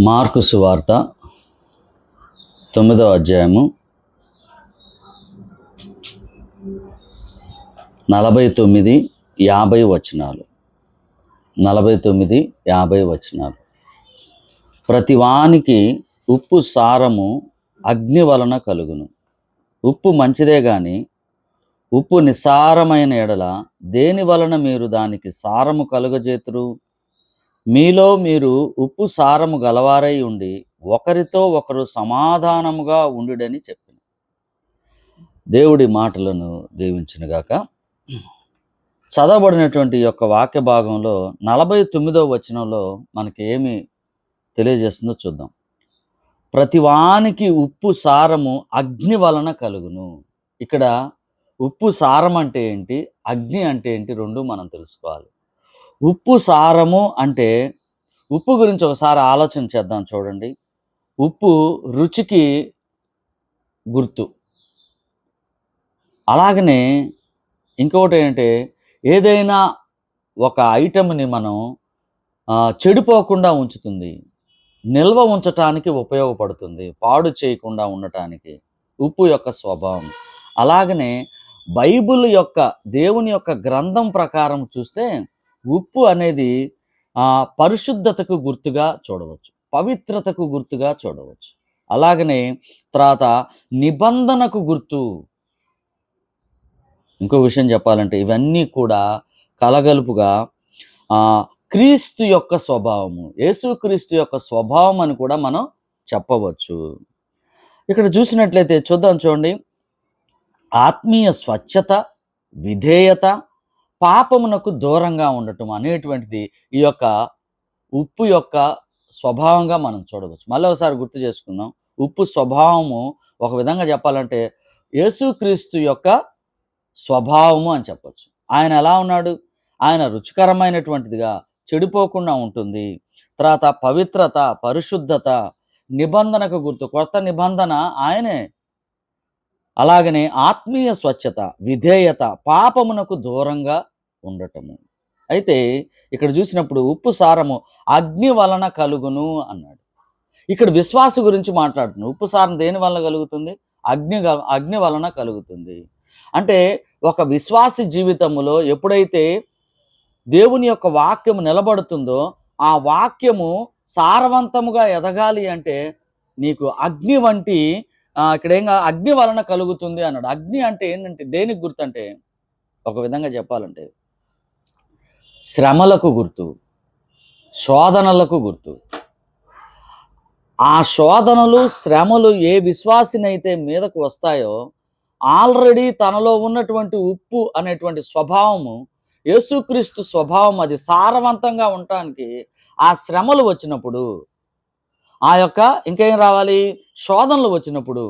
Mark సువార్త 9వ అధ్యాయము 49-50 వచనాలు. 49-50 వచనాలు. ప్రతివానికి ఉప్పు సారము అగ్ని వలన కలుగును. ఉప్పు మంచిదే గాని ఉప్పు నిస్సారమైన ఎడల దేని వలన మీరు దానికి సారము కలుగజేతురు? మీలో మీరు ఉప్పు సారము గలవారై ఉండి ఒకరితో ఒకరు సమాధానముగా ఉండుడని చెప్పింది. దేవుడి మాటలను దీవించునుగాక. చదవబడినటువంటి యొక్క వాక్య భాగంలో 49వ వచనంలో మనకి ఏమి తెలియజేస్తుందో చూద్దాం. ప్రతివానికి ఉప్పు సారము అగ్ని వలన కలుగును. ఇక్కడ ఉప్పు సారం అంటే ఏంటి, అగ్ని అంటే ఏంటి, రెండు మనం తెలుసుకోవాలి. ఉప్పు సారము అంటే, ఉప్పు గురించి ఒకసారి ఆలోచన చేద్దాం. చూడండి, ఉప్పు రుచికి గుర్తు. అలాగనే ఇంకొకటి ఏంటంటే, ఏదైనా ఒక ఐటమ్ని మనం చెడిపోకుండా ఉంచుతుంది, నిల్వ ఉంచటానికి ఉపయోగపడుతుంది, పాడు చేయకుండా ఉండటానికి ఉప్పు యొక్క స్వభావం. అలాగనే బైబిల్ యొక్క, దేవుని యొక్క గ్రంథం ప్రకారం చూస్తే ఉప్పు అనేది పరిశుద్ధతకు గుర్తుగా చూడవచ్చు, పవిత్రతకు గుర్తుగా చూడవచ్చు. అలాగనే తర్వాత నిబంధనకు గుర్తు. ఇంకో విషయం చెప్పాలంటే ఇవన్నీ కూడా కలగలుపుగా క్రీస్తు యొక్క స్వభావము, యేసుక్రీస్తు యొక్క స్వభావం అని కూడా మనం చెప్పవచ్చు. ఇక్కడ చూసినట్లయితే చూడండి, ఆత్మీయ స్వచ్ఛత, విధేయత, పాపమునకు దూరంగా ఉండటం అనేటువంటిది ఈ యొక్క ఉప్పు యొక్క స్వభావంగా మనం చూడవచ్చు. మళ్ళీ ఒకసారి గుర్తు చేసుకుందాం. ఉప్పు స్వభావము ఒక విధంగా చెప్పాలంటే యేసుక్రీస్తు యొక్క స్వభావము అని చెప్పచ్చు. ఆయన ఎలా ఉన్నాడు? ఆయన రుచికరమైనటువంటిదిగా, చెడిపోకుండా ఉంటుంది. తర్వాత పవిత్రత, పరిశుద్ధత, నిబంధనకు గుర్తు, కొత్త నిబంధన ఆయనే. అలాగనే ఆత్మీయ స్వచ్ఛత, విధేయత, పాపమునకు దూరంగా ఉండటము. అయితే ఇక్కడ చూసినప్పుడు ఉప్పు సారము అగ్ని వలన కలుగును అన్నాడు. ఇక్కడ విశ్వాస గురించి మాట్లాడుతున్నాడు. ఉప్పు సారం దేని వలన కలుగుతుంది? అగ్ని వలన కలుగుతుంది. అంటే ఒక విశ్వాసి జీవితంలో ఎప్పుడైతే దేవుని యొక్క వాక్యము నిలబడుతుందో, ఆ వాక్యము సారవంతముగా ఎదగాలి అంటే నీకు అగ్ని వంటి ఇక్కడ ఏం అగ్ని వలన కలుగుతుంది అన్నాడు. అగ్ని అంటే ఏంటంటే దేనికి గుర్తు అంటే, ఒక విధంగా చెప్పాలంటే శ్రమలకు గుర్తు, శోధనలకు గుర్తు. ఆ శోధనలు, శ్రమలు ఏ విశ్వాసినైతే మీదకు వస్తాయో, ఆల్రెడీ తనలో ఉన్నటువంటి ఉప్పు అనేటువంటి స్వభావము, యేసుక్రీస్తు స్వభావం, అది సారవంతంగా ఉండటానికి ఆ శ్రమలు వచ్చినప్పుడు, ఆ యొక్క ఇంకేం రావాలి, శోధనలు వచ్చినప్పుడు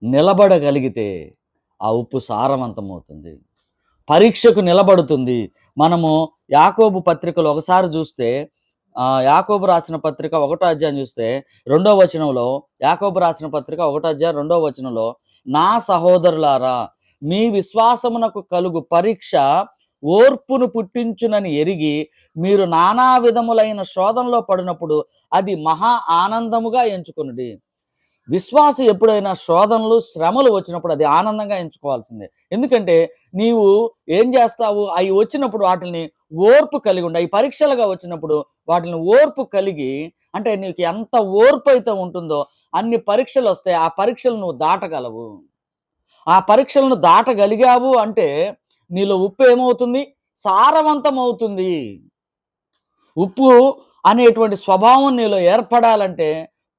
నిలబడగలిగితే ఆ ఉప్పు సారవంతమవుతుంది, పరీక్షకు నిలబడుతుంది. మనము యాకోబు పత్రికలు ఒకసారి చూస్తే, యాకోబు రాసిన పత్రిక 1వ అధ్యాయం చూస్తే 2వ వచనంలో, యాకోబు రాసిన పత్రిక 1వ అధ్యాయం 2వ వచనంలో, నా సహోదరులారా, మీ విశ్వాసమునకు కలుగు పరీక్ష ఓర్పును పుట్టించునని ఎరిగి మీరు నానా విధములైన శోధనలో పడినప్పుడు అది మహా ఆనందముగా ఎంచుకొనుడి. విశ్వాసి ఎప్పుడైనా శోధనలు, శ్రమలు వచ్చినప్పుడు అది ఆనందంగా ఎంచుకోవాల్సిందే. ఎందుకంటే నీవు ఏం చేస్తావు, అవి వచ్చినప్పుడు వాటిని ఓర్పు కలిగి ఉండి, అవి పరీక్షలుగా వచ్చినప్పుడు వాటిని ఓర్పు కలిగి, అంటే నీకు ఎంత ఓర్పు అయితే ఉంటుందో అన్ని పరీక్షలు వస్తాయి, ఆ పరీక్షలు నువ్వు దాటగలవు. ఆ పరీక్షలను దాటగలిగావు అంటే నీలో ఉప్పు ఏమవుతుంది? సారవంతం అవుతుంది. ఉప్పు అనేటువంటి స్వభావం నీలో ఏర్పడాలంటే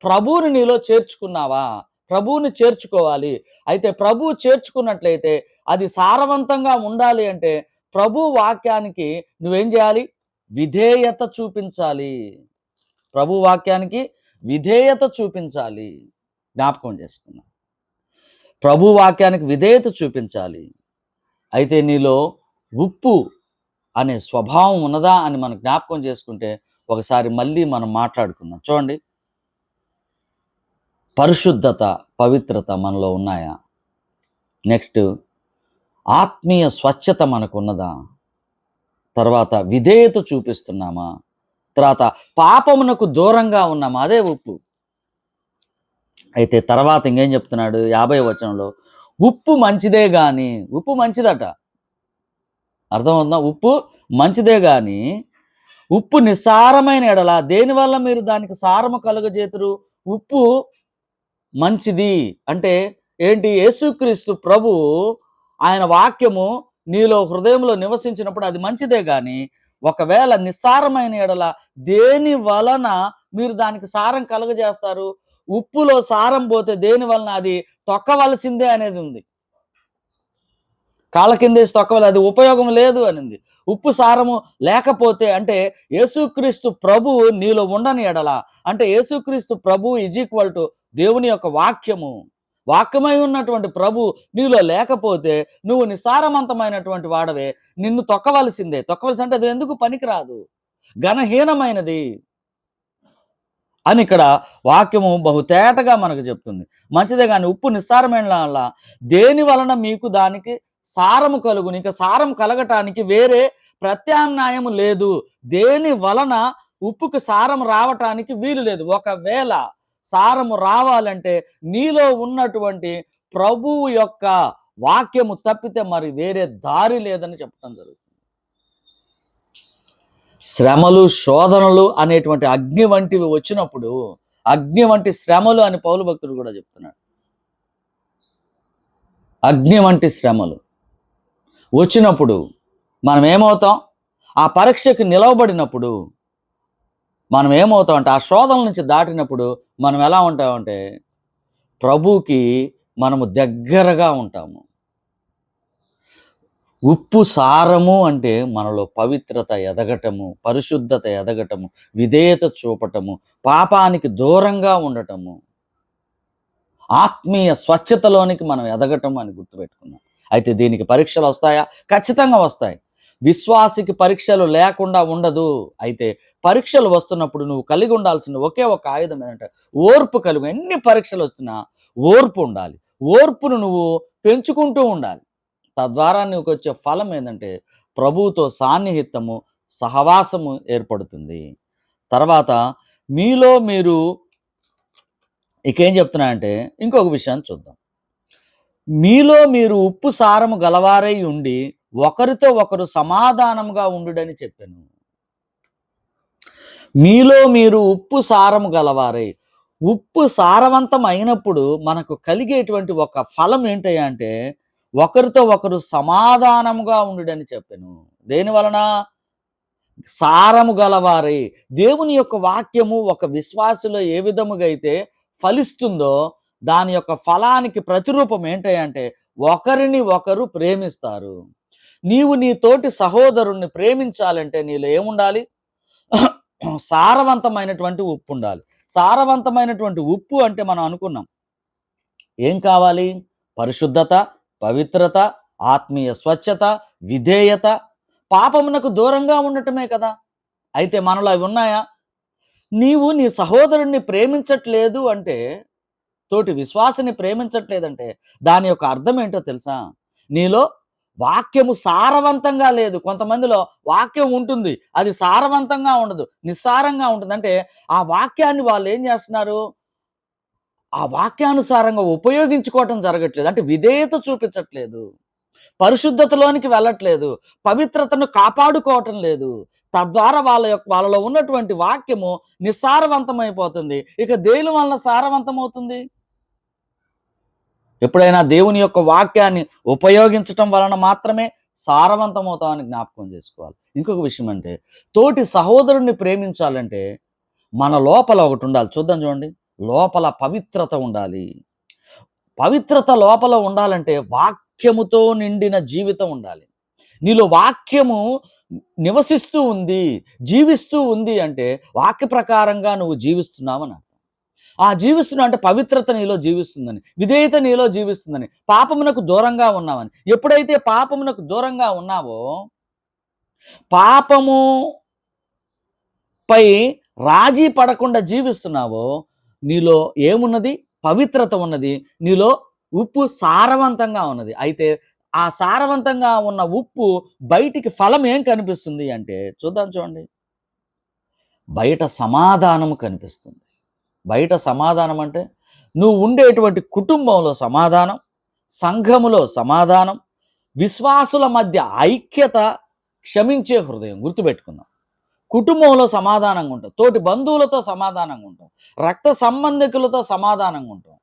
ప్రభువుని నీలో చేర్చుకున్నావా? ప్రభువుని చేర్చుకోవాలి. అయితే ప్రభువు చేర్చుకున్నట్లయితే అది సారవంతంగా ఉండాలి అంటే ప్రభు వాక్యానికి నువ్వేం చేయాలి? విధేయత చూపించాలి. ప్రభు వాక్యానికి విధేయత చూపించాలి. జ్ఞాపకం చేసుకున్నా, ప్రభు వాక్యానికి విధేయత చూపించాలి. అయితే నీలో ఉప్పు అనే స్వభావం ఉన్నదా అని మనం జ్ఞాపకం చేసుకుంటే ఒకసారి మళ్ళీ మనం మాట్లాడుకుందాం. చూడండి, పరిశుద్ధత, పవిత్రత మనలో ఉన్నాయా? నెక్స్ట్, ఆత్మీయ స్వచ్ఛత మనకు ఉన్నదా? తర్వాత విధేయత చూపిస్తున్నామా? తర్వాత పాపమునకు దూరంగా ఉన్నాము, అదే ఉప్పు. అయితే తర్వాత ఇంకేం చెప్తున్నాడు 50వ వచనంలో, ఉప్పు మంచిదే గాని, ఉప్పు మంచిదట, అర్థమవుతుందా? ఉప్పు మంచిదే గాని ఉప్పు నిస్సారమైన ఎడల దేనివల్ల మీరు దానికి సారము కలుగజేతురు? ఉప్పు మంచిది అంటే ఏంటి? యేసుక్రీస్తు ప్రభువు ఆయన వాక్యము నీలో హృదయంలో నివసించినప్పుడు అది మంచిదే గాని, ఒకవేళ నిస్సారమైన ఎడల దేని వలన మీరు దానికి సారం కలుగజేస్తారు? ఉప్పులో సారం పోతే దేని వలన అది తొక్కవలసిందే అనేది ఉంది. కాళ్ళ కిందేసి తొక్కవలె, అది ఉపయోగం లేదు అనింది. ఉప్పు సారము లేకపోతే అంటే యేసుక్రీస్తు ప్రభువు నీలో ఉండని ఎడల, అంటే యేసుక్రీస్తు ప్రభువు ఈజ్ ఈక్వల్ టు దేవుని యొక్క వాక్యము. వాక్యమై ఉన్నటువంటి ప్రభు నీలో లేకపోతే నువ్వు నిస్సారవంతమైనటువంటి వాడవే. నిన్ను తొక్కవలసిందే. తొక్కవలసి అంటే అది ఎందుకు పనికిరాదు, ఘనహీనమైనది అని ఇక్కడ వాక్యము బహుతేటగా మనకు చెప్తుంది. మంచిదే కానీ ఉప్పు నిస్సారమైన వల్ల దేని వలన మీకు దానికి సారము కలుగును. ఇక సారం కలగటానికి వేరే ప్రత్యామ్నాయము లేదు. దేని వలన ఉప్పుకు సారం రావటానికి వీలు లేదు. ఒకవేళ సారము రావాలంటే నీలో ఉన్నటువంటి ప్రభువు యొక్క వాక్యము తప్పితే మరి వేరే దారి లేదని చెప్పడం జరుగుతుంది. శ్రమలు, శోధనలు అనేటువంటి అగ్ని వంటివి వచ్చినప్పుడు, అగ్ని వంటి శ్రమలు అని పౌలు భక్తుడు కూడా చెప్తున్నాడు. అగ్ని వంటి శ్రమలు వచ్చినప్పుడు మనం ఏమవుతాం? ఆ పరీక్షకు నిలవబడినప్పుడు మనం ఏమవుతాం అంటే, ఆ శోధనల నుంచి దాటినప్పుడు మనం ఎలా ఉంటామంటే ప్రభువుకి మనము దగ్గరగా ఉంటాము. ఉప్పు సారము అంటే మనలో పవిత్రత ఎదగటము, పరిశుద్ధత ఎదగటము, విధేయత చూపటము, పాపానికి దూరంగా ఉండటము, ఆత్మీయ స్వచ్ఛతలోనికి మనం ఎదగటం అని గుర్తుపెట్టుకున్నాం. అయితే దీనికి పరీక్షలు వస్తాయా? ఖచ్చితంగా వస్తాయి. విశ్వాసికి పరీక్షలు లేకుండా ఉండదు. అయితే పరీక్షలు వస్తున్నప్పుడు నువ్వు కలిగి ఉండాల్సిన ఒకే ఒక ఆయుధం ఏంటంటే ఓర్పు కలిగి. ఎన్ని పరీక్షలు వచ్చినా ఓర్పు ఉండాలి. ఓర్పును నువ్వు పెంచుకుంటూ ఉండాలి. తద్వారా నీకు వచ్చే ఫలం ఏంటంటే ప్రభువుతో సాన్నిహిత్యము, సహవాసము ఏర్పడుతుంది. తర్వాత మీలో మీరు ఇకేం చెప్తున్నాయంటే ఇంకొక విషయాన్ని చూద్దాం. మీలో మీరు ఉప్పు సారము గలవారై ఉండి ఒకరితో ఒకరు సమాధానముగా ఉండుడని చెప్పాను. మీలో మీరు ఉప్పు సారము గలవారై, ఉప్పు సారవంతం అయినప్పుడు మనకు కలిగేటువంటి ఒక ఫలం ఏంటయ్యా అంటే ఒకరితో ఒకరు సమాధానముగా ఉండుడని చెప్పాను. దేని వలన? సారము గలవారై. దేవుని యొక్క వాక్యము ఒక విశ్వాసులో ఏ విధముగా అయితే ఫలిస్తుందో దాని యొక్క ఫలానికి ప్రతిరూపం ఏంటంటే ఒకరిని ఒకరు ప్రేమిస్తారు. నీవు నీ తోటి సహోదరుణ్ణి ప్రేమించాలంటే నీలో ఏముండాలి? సారవంతమైనటువంటి ఉప్పు ఉండాలి. సారవంతమైనటువంటి ఉప్పు అంటే మనం అనుకున్నాం ఏం కావాలి? పరిశుద్ధత, పవిత్రత, ఆత్మీయ స్వచ్ఛత, విధేయత, పాపమునకు దూరంగా ఉండటమే కదా. అయితే మనలో అవి ఉన్నాయా? నీవు నీ సహోదరుణ్ణి ప్రేమించట్లేదు అంటే, తోటి విశ్వాసిని ప్రేమించట్లేదంటే దాని యొక్క అర్థం ఏంటో తెలుసా? నీలో వాక్యము సారవంతంగా లేదు. కొంతమందిలో వాక్యం ఉంటుంది, అది సారవంతంగా ఉండదు, నిస్సారంగా ఉంటుంది. అంటే ఆ వాక్యాన్ని వాళ్ళు ఏం చేస్తున్నారు? ఆ వాక్యానుసారంగా ఉపయోగించుకోవటం జరగట్లేదు. అంటే విధేయత చూపించట్లేదు, పరిశుద్ధతలోనికి వెళ్ళట్లేదు, పవిత్రతను కాపాడుకోవటం లేదు. తద్వారా వాళ్ళలో ఉన్నటువంటి వాక్యము నిస్సారవంతమైపోతుంది. ఇక దేని వలన సారవంతమవుతుంది? ఎప్పుడైనా దేవుని యొక్క వాక్యాన్ని ఉపయోగించటం వలన మాత్రమే సారవంతమవుతామని జ్ఞాపకం చేసుకోవాలి. ఇంకొక విషయం అంటే తోటి సహోదరుణ్ణి ప్రేమించాలంటే మన లోపల ఒకటి ఉండాలి. చూద్దాం చూడండి. లోపల పవిత్రత ఉండాలి. పవిత్రత లోపల ఉండాలంటే వాక్యముతో నిండిన జీవితం ఉండాలి. నీలో వాక్యము నివసిస్తూ ఉంది, జీవిస్తూ ఉంది అంటే వాక్య ప్రకారంగా నువ్వు జీవిస్తున్నావని. ఆ జీవిస్తున్నావు అంటే పవిత్రత నీలో జీవిస్తుందని, విధేయత నీలో జీవిస్తుందని, పాపమునకు దూరంగా ఉన్నావని. ఎప్పుడైతే పాపమునకు దూరంగా ఉన్నావో, పాపము పై రాజీ పడకుండా జీవిస్తున్నావో, నీలో ఏమున్నది? పవిత్రత ఉన్నది. నీలో ఉప్పు సారవంతంగా ఉన్నది. అయితే ఆ సారవంతంగా ఉన్న ఉప్పు బయటికి ఫలం ఏం కనిపిస్తుంది అంటే చూద్దాం చూడండి. బయట సమాధానము కనిపిస్తుంది. బయట సమాధానం అంటే నువ్వు ఉండేటువంటి కుటుంబంలో సమాధానం, సంఘములో సమాధానం, విశ్వాసుల మధ్య ఐక్యత, క్షమించే హృదయం. గుర్తుపెట్టుకుందాం. కుటుంబంలో సమాధానంగా ఉంటాం, తోటి బంధువులతో సమాధానంగా ఉంటాం, రక్త సంబంధికులతో సమాధానంగా ఉంటాం.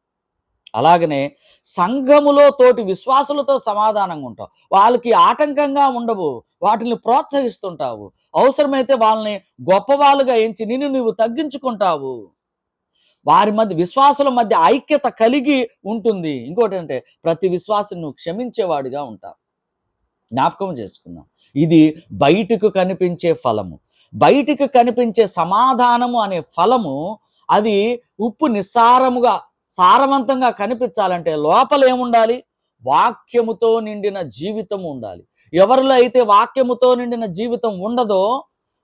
అలాగనే సంఘములో తోటి విశ్వాసులతో సమాధానంగా ఉంటావు. వాళ్ళకి ఆటంకంగా ఉండవు, వాటిని ప్రోత్సహిస్తుంటావు. అవసరమైతే వాళ్ళని గొప్పవాళ్ళుగా ఎంచి నిన్ను నువ్వు తగ్గించుకుంటావు. వారి మధ్య, విశ్వాసుల మధ్య ఐక్యత కలిగి ఉంటుంది. ఇంకోటి అంటే ప్రతి విశ్వాసం నువ్వు క్షమించేవాడిగా ఉంటావు. జ్ఞాపకం చేసుకుందాం. ఇది బయటకు కనిపించే ఫలము. బయటికి కనిపించే సమాధానము అనే ఫలము, అది ఉప్పు నిస్సారముగా సారవంతంగా కనిపించాలంటే లోపల ఏముండాలి? వాక్యముతో నిండిన జీవితం ఉండాలి. ఎవరిలో అయితే వాక్యముతో నిండిన జీవితం ఉండదో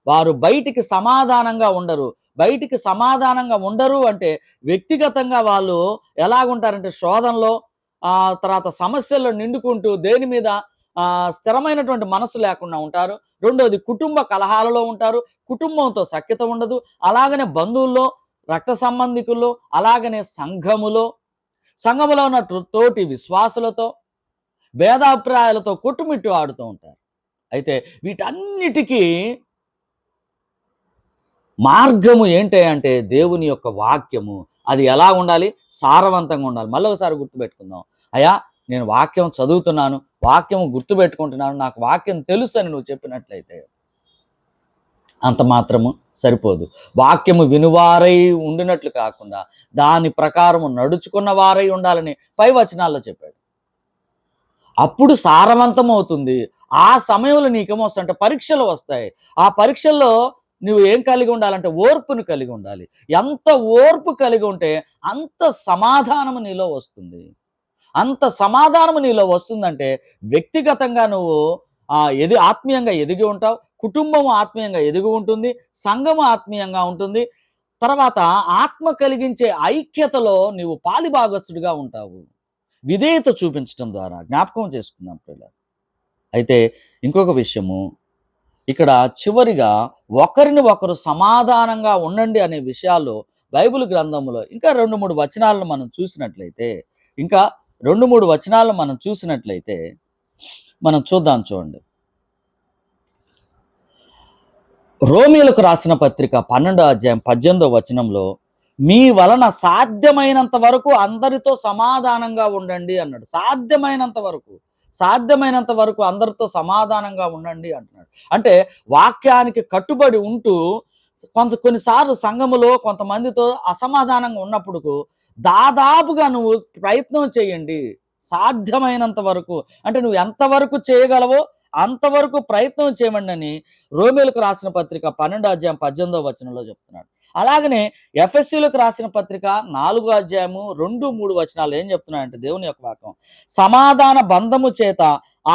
వారు బయటికి సమాధానంగా ఉండరు. బయటికి సమాధానంగా ఉండరు అంటే వ్యక్తిగతంగా వాళ్ళు ఎలాగుంటారంటే శోధనలో, తర్వాత సమస్యల్లో నిండుకుంటూ దేని మీద స్థిరమైనటువంటి మనసు లేకుండా ఉంటారు. రెండోది కుటుంబ కలహాలలో ఉంటారు. కుటుంబంతో సఖ్యత ఉండదు. అలాగనే బంధువుల్లో, రక్త సంబంధికుల్లో, అలాగనే సంఘములో ఉన్న తోటి విశ్వాసులతో భేదాభిప్రాయాలతో కొట్టుమిట్టు ఆడుతూ ఉంటారు. అయితే వీటన్నిటికీ మార్గము ఏంటి అంటే దేవుని యొక్క వాక్యము. అది ఎలా ఉండాలి? సారవంతంగా ఉండాలి. మళ్ళీ ఒకసారి గుర్తుపెట్టుకుందాం. అయ్యా, నేను వాక్యం చదువుతున్నాను, వాక్యం గుర్తుపెట్టుకుంటున్నాను, నాకు వాక్యం తెలుసు అని నువ్వు చెప్పినట్లయితే అంత మాత్రము సరిపోదు. వాక్యము వినువారై ఉండినట్లు కాకుండా దాని ప్రకారము నడుచుకున్న వారై ఉండాలని పై వచనాల్లో చెప్పాడు. అప్పుడు సారవంతం అవుతుంది. ఆ సమయంలో నీకేమొస్తాయంటే పరీక్షలు వస్తాయి. ఆ పరీక్షల్లో నువ్వు ఏం కలిగి ఉండాలంటే ఓర్పును కలిగి ఉండాలి. ఎంత ఓర్పు కలిగి ఉంటే అంత సమాధానము నీలో వస్తుంది. అంత సమాధానము నీలో వస్తుందంటే వ్యక్తిగతంగా నువ్వు ఆత్మీయంగా ఎదిగి ఉంటావు, కుటుంబము ఆత్మీయంగా ఎదిగి ఉంటుంది, సంఘము ఆత్మీయంగా ఉంటుంది. తర్వాత ఆత్మ కలిగించే ఐక్యతలో నీవు పాలిభాగస్తుడిగా ఉంటావు, విధేయత చూపించడం ద్వారా. జ్ఞాపకం చేసుకుందాం పిల్లలు. అయితే ఇంకొక విషయము, ఇక్కడ చివరిగా ఒకరిని ఒకరు సమాధానంగా ఉండండి అనే విషయాల్లో బైబిల్ గ్రంథంలో ఇంకా 2-3 వచనాలను మనం చూసినట్లయితే మనం చూద్దాం. చూడండి, రోమీయులకు రాసిన పత్రిక 12వ అధ్యాయం 18వ వచనంలో మీ వలన సాధ్యమైనంత వరకు అందరితో సమాధానంగా ఉండండి అన్నాడు. సాధ్యమైనంత వరకు అందరితో సమాధానంగా ఉండండి అంటున్నాడు. అంటే వాక్యానికి కట్టుబడి ఉంటూ కొన్నిసార్లు సంఘములో కొంతమందితో అసమాధానంగా ఉన్నప్పుడు దాదాపుగా నువ్వు ప్రయత్నం చేయండి. సాధ్యమైనంత వరకు అంటే నువ్వు ఎంతవరకు చేయగలవో అంతవరకు ప్రయత్నం చేయమండి అని రోమీయులకు రాసిన పత్రిక 12వ అధ్యాయం 18వ వచనంలో చెప్తున్నాడు. అలాగనే ఎఫెసీయులకు రాసిన పత్రిక 4వ అధ్యాయము 2-3 వచనాలు ఏం చెప్తున్నాయంటే దేవుని యొక్క వాక్యం, సమాధాన బంధము చేత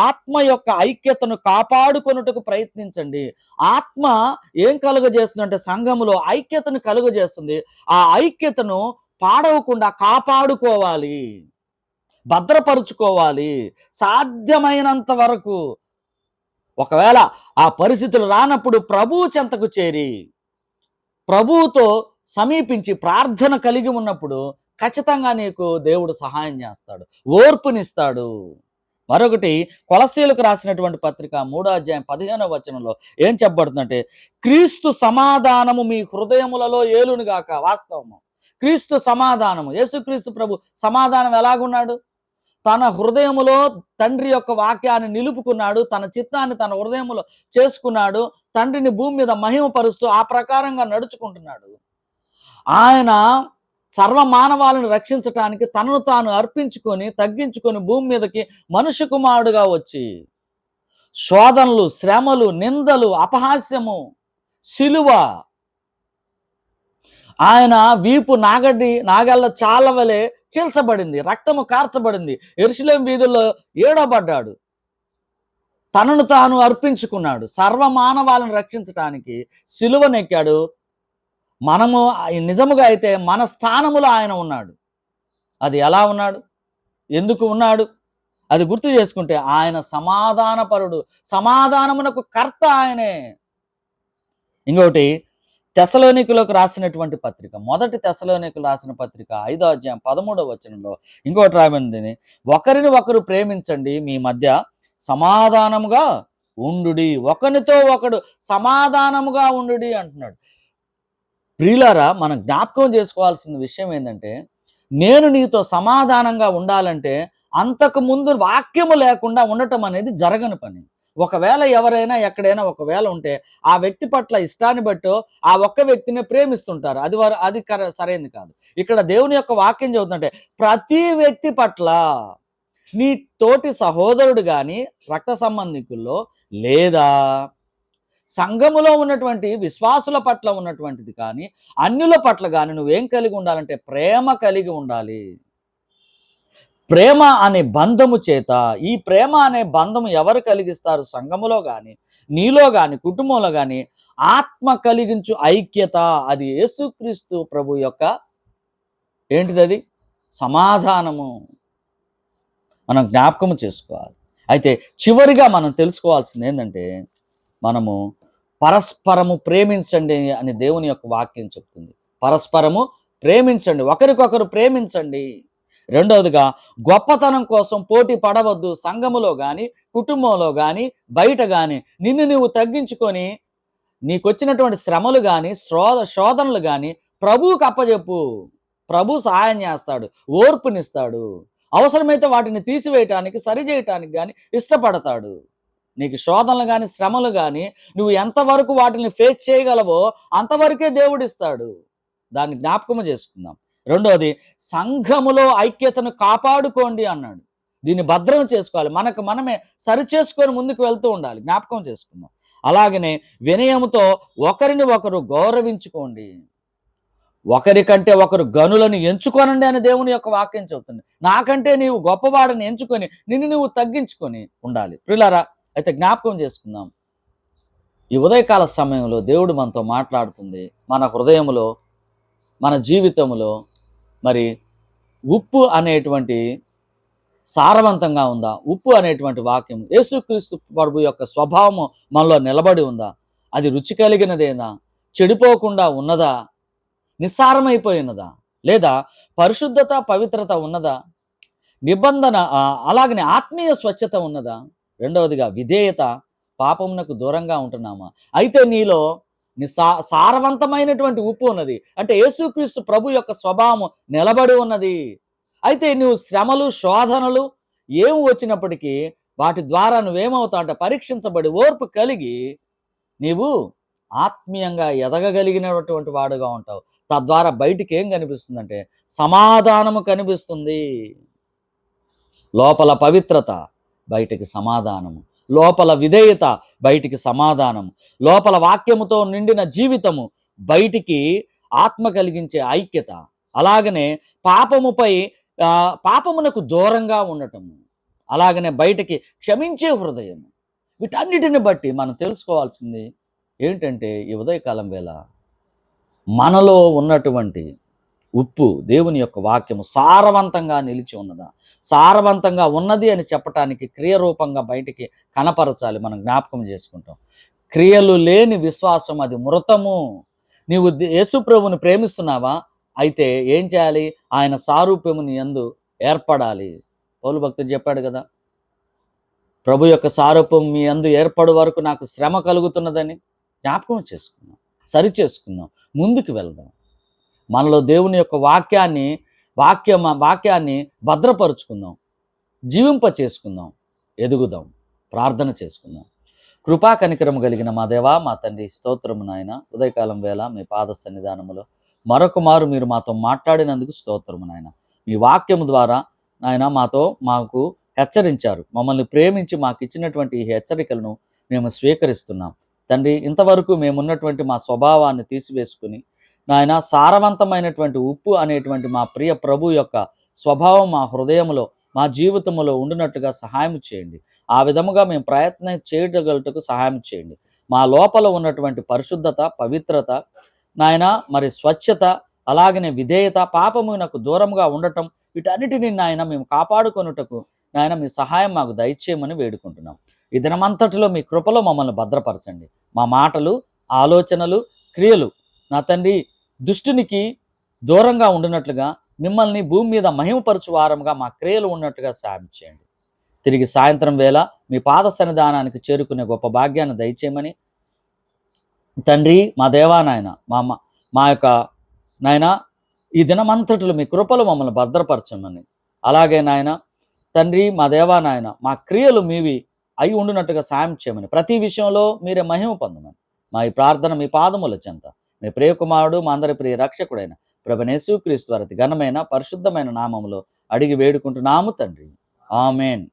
ఆత్మ యొక్క ఐక్యతను కాపాడుకొనుటకు ప్రయత్నించండి. ఆత్మ ఏం కలుగజేస్తుందంటే సంఘములో ఐక్యతను కలుగజేస్తుంది. ఆ ఐక్యతను పాడవకుండా కాపాడుకోవాలి, భద్రపరుచుకోవాలి సాధ్యమైనంత వరకు. ఒకవేళ ఆ పరిస్థితులు రానప్పుడు ప్రభువు చెంతకు చేరి ప్రభువుతో సమీపించి ప్రార్థన కలిగి ఉన్నప్పుడు ఖచ్చితంగా నీకు దేవుడు సహాయం చేస్తాడు, ఓర్పునిస్తాడు. మరొకటి, కొలస్సీయులకు రాసినటువంటి పత్రిక 3వ అధ్యాయం 15వ వచనంలో ఏం చెప్పబడుతుందంటే క్రీస్తు సమాధానము మీ హృదయములలో ఏలునుగాక. వాస్తవము, క్రీస్తు సమాధానము, యేసుక్రీస్తు ప్రభు సమాధానం ఎలాగున్నాడు? తన హృదయములో తండ్రి యొక్క వాక్యాన్ని నిలుపుకున్నాడు, తన చిత్తాన్ని తన హృదయములో చేసుకున్నాడు, తండ్రిని భూమి మీద మహిమపరుస్తూ ఆ ప్రకారంగా నడుచుకుంటున్నాడు. ఆయన సర్వ మానవాళిని రక్షించటానికి తనను తాను అర్పించుకొని తగ్గించుకొని భూమి మీదకి మనుష్య కుమారుడుగా వచ్చి శోధనలు, శ్రమలు, నిందలు, అపహాస్యము, సిలువ, ఆయన వీపు నాగళ్ళ చాలవలే చీల్చబడింది, రక్తము కార్చబడింది, యెరూషలేము వీధుల్లో ఏడబడ్డాడు, తనను తాను అర్పించుకున్నాడు, సర్వమానవాళిని రక్షించటానికి సిలువనెక్కాడు. మనము నిజముగా అయితే మన స్థానములో ఆయన ఉన్నాడు. అది ఎలా ఉన్నాడు, ఎందుకు ఉన్నాడు, అది గుర్తు చేసుకుంటే ఆయన సమాధానపరుడు, సమాధానమునకు కర్త ఆయనే. ఇంకొకటి, తెస్సలోనికులకు రాసినటువంటి పత్రిక, మొదటి తెస్సలోనికులు రాసిన పత్రిక 5వ అధ్యాయం 13వ వచనంలో ఇంకోటి రాయబడింది, ఒకరిని ఒకరు ప్రేమించండి, మీ మధ్య సమాధానముగా ఉండుడి, ఒకరితో ఒకడు సమాధానముగా ఉండుడి అంటున్నాడు. ప్రియులారా, మనం జ్ఞాపకం చేసుకోవాల్సిన విషయం ఏంటంటే, నేను నీతో సమాధానంగా ఉండాలంటే అంతకు ముందు వాక్యము లేకుండా ఉండటం అనేది జరగని పని. ఒకవేళ ఎవరైనా ఎక్కడైనా ఒకవేళ ఉంటే ఆ వ్యక్తి పట్ల ఇష్టాన్ని బట్టో ఆ ఒక్క వ్యక్తిని ప్రేమిస్తుంటారు. అది సరైనది కాదు. ఇక్కడ దేవుని యొక్క వాక్యం చెబుతుంటే ప్రతి వ్యక్తి పట్ల, నీ తోటి సహోదరుడు గాని రక్త సంబంధికుల్లో లేదా సంఘములో ఉన్నటువంటి విశ్వాసుల పట్ల ఉన్నటువంటిది కానీ అన్యుల పట్ల కానీ నువ్వేం కలిగి ఉండాలంటే ప్రేమ కలిగి ఉండాలి. ప్రేమ అనే బంధము చేత, ఈ ప్రేమ అనే బంధము ఎవరు కలిగిస్తారు? సంఘములో కానీ నీలో కానీ కుటుంబంలో కానీ ఆత్మ కలిగించు ఐక్యత, అది యేసుక్రీస్తు ప్రభు యొక్క ఏంటిది? సమాధానము. మనం జ్ఞాపకము చేసుకోవాలి. అయితే చివరిగా మనం తెలుసుకోవాల్సింది ఏంటంటే, మనము పరస్పరము ప్రేమించండి అని దేవుని యొక్క వాక్యం చెప్తుంది. పరస్పరము ప్రేమించండి, ఒకరికొకరు ప్రేమించండి. రెండవదిగా, గొప్పతనం కోసం పోటీ పడవద్దు. సంఘములో కానీ కుటుంబంలో కానీ బయట కానీ నిన్ను నువ్వు తగ్గించుకొని నీకొచ్చినటువంటి శ్రమలు కానీ శోధనలు కానీ ప్రభువుకు అప్పజెప్పు. ప్రభు సహాయం చేస్తాడు, ఓర్పునిస్తాడు. అవసరమైతే వాటిని తీసివేయటానికి సరిచేయటానికి కానీ ఇష్టపడతాడు. నీకు శోధనలు కానీ శ్రమలు కానీ నువ్వు ఎంతవరకు వాటిని ఫేస్ చేయగలవో అంతవరకే దేవుడిస్తాడు. దాన్ని జ్ఞాపకము చేసుకుందాం. రెండోది, సంఘములో ఐక్యతను కాపాడుకోండి అన్నాడు. దీన్ని భద్రం చేసుకోవాలి, మనకు మనమే సరిచేసుకొని ముందుకు వెళ్తూ ఉండాలి. జ్ఞాపకం చేసుకుందాం. అలాగనే వినయముతో ఒకరిని ఒకరు గౌరవించుకోండి, ఒకరికంటే ఒకరు గనులను ఎంచుకోనండి అని దేవుని యొక్క వాక్యం చెబుతుంది. నాకంటే నీవు గొప్పవాడిని ఎంచుకొని నిన్ను నువ్వు తగ్గించుకొని ఉండాలి. ప్రియులారా, అయితే జ్ఞాపకం చేసుకుందాం, ఈ ఉదయకాల సమయంలో దేవుడు మనతో మాట్లాడుతుంది. మన హృదయంలో, మన జీవితంలో మరి ఉప్పు అనేటువంటి సారవంతంగా ఉందా? ఉప్పు అనేటువంటి వాక్యం యేసుక్రీస్తు ప్రభు యొక్క స్వభావము మనలో నిలబడి ఉందా? అది రుచి కలిగినదేనా? చెడిపోకుండా ఉన్నదా? నిస్సారమైపోయినదా? లేదా పరిశుద్ధత పవిత్రత ఉన్నదా? నిబంధన అలాగనే ఆత్మీయ స్వచ్ఛత ఉన్నదా? రెండవదిగా విధేయత, పాపమునకు దూరంగా ఉంటున్నామా? అయితే నీలో సారవంతమైనటువంటి ఉప్పు ఉన్నది అంటే యేసుక్రీస్తు ప్రభు యొక్క స్వభావం నిలబడి ఉన్నది. అయితే నువ్వు శ్రమలు శోధనలు ఏం వచ్చినప్పటికీ వాటి ద్వారా నువ్వేమవుతావు అంటే పరీక్షించబడి ఓర్పు కలిగి నీవు ఆత్మీయంగా ఎదగగలిగినటువంటి వాడుగా ఉంటావు. తద్వారా బయటికి ఏం కనిపిస్తుందంటే సమాధానము కనిపిస్తుంది. లోపల పవిత్రత, బయటికి సమాధానము. లోపల విధేయత, బయటికి సమాధానము. లోపల వాక్యముతో నిండిన జీవితము, బయటికి ఆత్మ కలిగించే ఐక్యత. అలాగనే పాపమునకు దూరంగా ఉండటము, అలాగనే బయటికి క్షమించే హృదయము. వీటన్నిటిని బట్టి మనం తెలుసుకోవాల్సింది ఏంటంటే, ఈ ఉదయకాలం వేళ మనలో ఉన్నటువంటి ఉప్పు, దేవుని యొక్క వాక్యము సారవంతంగా నిలిచి ఉన్నదా? సారవంతంగా ఉన్నది అని చెప్పటానికి క్రియరూపంగా బయటికి కనపరచాలి. మనం జ్ఞాపకం చేసుకుంటాం. క్రియలు లేని విశ్వాసం అది మృతము. నీవు యేసు ప్రభువుని ప్రేమిస్తున్నావా? అయితే ఏం చేయాలి? ఆయన సారూప్యము నీ యందు ఏర్పడాలి. పౌలు భక్తుడు చెప్పాడు కదా, ప్రభు యొక్క సారూప్యం మీ యందు ఏర్పడు వరకు నాకు శ్రమ కలుగుతున్నదని. జ్ఞాపకం చేసుకుందాం, సరి చేసుకుందాం, ముందుకు వెళ్దాం. మనలో దేవుని యొక్క వాక్యాన్ని భద్రపరుచుకుందాం, జీవింప చేసుకుందాం, ఎదుగుదాం, ప్రార్థన చేసుకుందాం. కృపా కనికరము కలిగిన మా దేవా, మా తండ్రి, స్తోత్రము నాయన. ఉదయకాలం వేళ మీ పాద సన్నిధానములో మరొక మారు మీరు మాతో మాట్లాడినందుకు స్తోత్రము నాయన. మీ వాక్యము ద్వారా నాయన మాకు హెచ్చరించారు. మమ్మల్ని ప్రేమించి మాకు ఇచ్చినటువంటి ఈ హెచ్చరికలను మేము స్వీకరిస్తున్నాం తండ్రి. ఇంతవరకు మేమున్నటువంటి మా స్వభావాన్ని తీసివేసుకుని నాయన సారవంతమైనటువంటి ఉప్పు అనేటువంటి మా ప్రియ ప్రభు యొక్క స్వభావం మా హృదయంలో, మా జీవితంలో ఉండినట్లుగా సహాయం చేయండి. ఆ విధముగా మేము ప్రయత్నం చేయగలుగుటకు సహాయం చేయండి. మా లోపల ఉన్నటువంటి పరిశుద్ధత, పవిత్రత నాయన, మరి స్వచ్ఛత, అలాగనే విధేయత, పాపమునకు దూరంగా ఉండటం, వీటన్నిటిని నాయన మేము కాపాడుకొనుటకు నాయన మీ సహాయం మాకు దయచేయమని వేడుకుంటున్నాం. ఈ దినమంతటిలో మీ కృపలో మమ్మల్ని భద్రపరచండి. మా మాటలు, ఆలోచనలు, క్రియలు నా తండ్రి దుష్టునికి దూరంగా ఉండినట్లుగా మిమ్మల్ని భూమి మీద మహిమపరచు వారంగా మా క్రియలు ఉన్నట్లుగా సాయం చేయండి. తిరిగి సాయంత్రం వేళ మీ పాద సన్నిధానానికి చేరుకునే గొప్ప భాగ్యాన్ని దయచేయమని తండ్రి, మా దేవా నాయన, మా యొక్క నాయన ఈ దినమంతటిలో మీ కృపలు మమ్మల్ని భద్రపరచమని, అలాగే నాయన తండ్రి, మా దేవా నాయన, మా క్రియలు మీవి అయి ఉండునట్టుగా సాయం చేయమని, ప్రతి విషయంలో మీరే మహిమ పొందమని మా ఈ ప్రార్థన మీ పాదముల చెంత మీ ప్రియకుమారుడు, మా అందరి ప్రియ రక్షకుడైన ప్రభువైన యేసుక్రీస్తు వారి ఘనమైన పరిశుద్ధమైన నామములో అడిగి వేడుకుంటున్నాము తండ్రి. ఆమేన్.